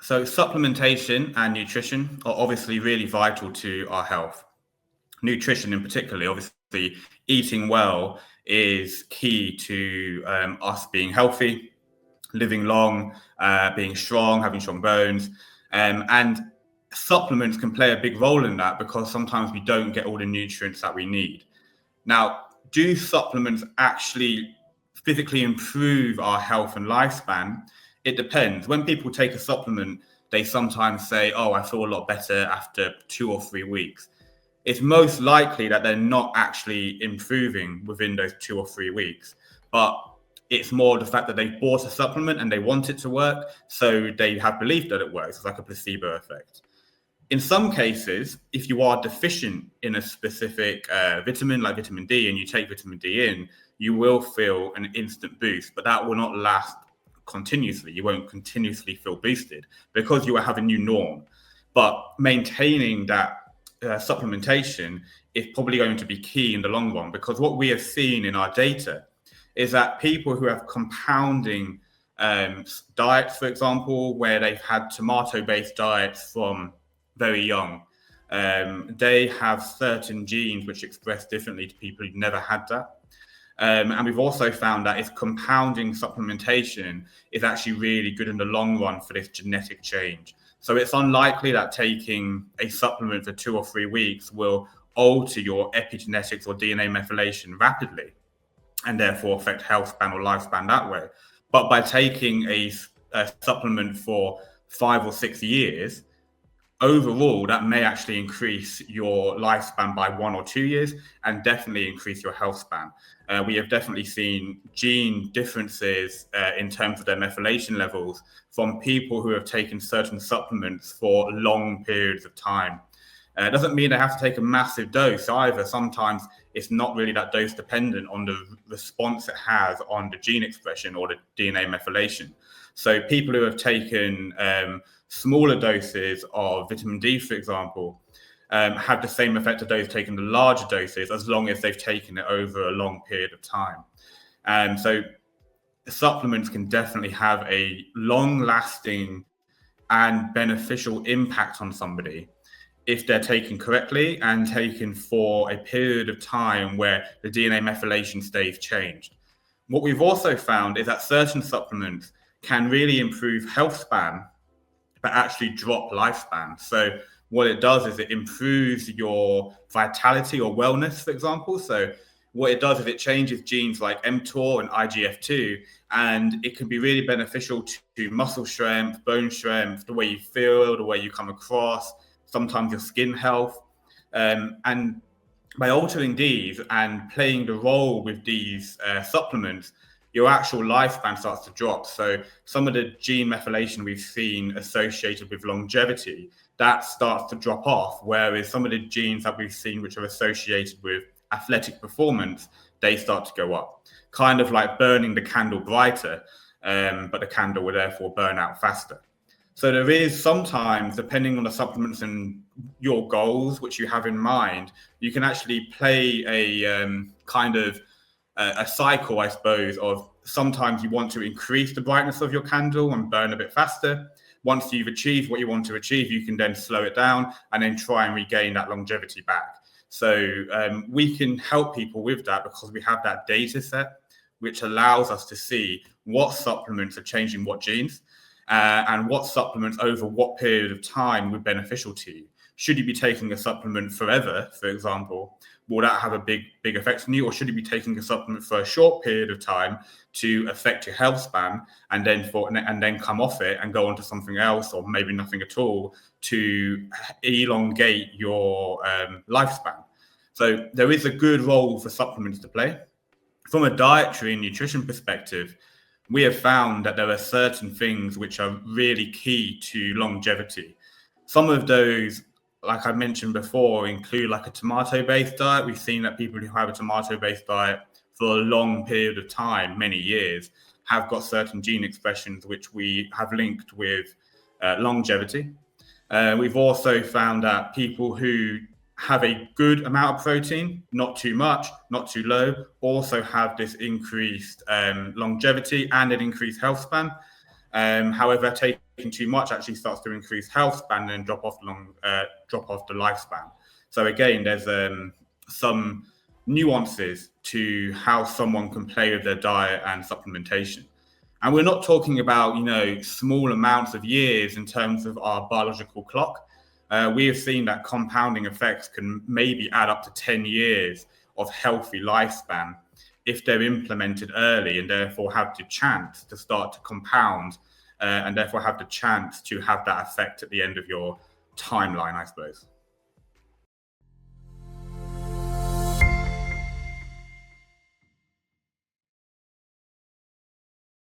So supplementation and nutrition are obviously really vital to our health. Nutrition in particular, obviously eating well is key to us being healthy, living long, being strong, having strong bones. And supplements can play a big role in that because sometimes we don't get all the nutrients that we need. Now, do supplements actually physically improve our health and lifespan? It depends. When people take a supplement, they sometimes say, oh, I feel a lot better after 2 or 3 weeks. It's most likely that they're not actually improving within those 2 or 3 weeks, but it's more the fact that they bought a supplement and they want it to work, so they have belief that it works. It's like a placebo effect. In some cases, if you are deficient in a specific vitamin, like vitamin D, and you take vitamin D in, you will feel an instant boost, but that will not last continuously. You won't continuously feel boosted because you will have a new norm. But maintaining that supplementation is probably going to be key in the long run, because what we have seen in our data is that people who have compounding diets, for example, where they've had tomato-based diets from very young, they have certain genes which express differently to people who've never had that. And we've also found that if compounding supplementation is actually really good in the long run for this genetic change. So it's unlikely that taking a supplement for 2 or 3 weeks will alter your epigenetics or DNA methylation rapidly and therefore affect health span or lifespan that way. But by taking a supplement for 5 or 6 years, overall, that may actually increase your lifespan by 1 or 2 years and definitely increase your health span. We have definitely seen gene differences in terms of their methylation levels from people who have taken certain supplements for long periods of time. It doesn't mean they have to take a massive dose either. Sometimes it's not really that dose dependent on the response it has on the gene expression or the DNA methylation. So people who have taken smaller doses of vitamin D, for example, have the same effect of those taking the larger doses as long as they've taken it over a long period of time. So supplements can definitely have a long-lasting and beneficial impact on somebody if they're taken correctly and taken for a period of time where the DNA methylation stays changed. What we've also found is that certain supplements can really improve health span, but actually drop lifespan. So what it does is it improves your vitality or wellness, for example. So what it does is it changes genes like mTOR and IGF-2, and it can be really beneficial to muscle strength, bone strength, the way you feel, the way you come across, sometimes your skin health. And by altering these and playing the role with these supplements, your actual lifespan starts to drop. So some of the gene methylation we've seen associated with longevity, that starts to drop off, whereas some of the genes that we've seen which are associated with athletic performance, they start to go up. Kind of like burning the candle brighter, but the candle will therefore burn out faster. So there is sometimes, depending on the supplements and your goals, which you have in mind, you can actually play a kind of a cycle, I suppose, of sometimes you want to increase the brightness of your candle and burn a bit faster. Once you've achieved what you want to achieve, you can then slow it down and then try and regain that longevity back. So we can help people with that because we have that data set, which allows us to see what supplements are changing what genes and what supplements over what period of time were beneficial to you. Should you be taking a supplement forever, for example, will that have a big effect on you? Or should you be taking a supplement for a short period of time to affect your health span and then come off it and go on to something else, or maybe nothing at all, to elongate your lifespan? So there is a good role for supplements to play. From a dietary and nutrition perspective, we have found that there are certain things which are really key to longevity. Some of those, like I mentioned before, include like a tomato-based diet. We've seen that people who have a tomato-based diet for a long period of time, many years, have got certain gene expressions which we have linked with longevity. We've also found that people who have a good amount of protein, not too much, not too low, also have this increased longevity and an increased health span. However, taking too much actually starts to increase health span and drop off the lifespan. So again, there's some nuances to how someone can play with their diet and supplementation. And we're not talking about, small amounts of years in terms of our biological clock. We have seen that compounding effects can maybe add up to 10 years of healthy lifespan if they're implemented early, and therefore have the chance to start to compound, and therefore have the chance to have that effect at the end of your timeline, I suppose.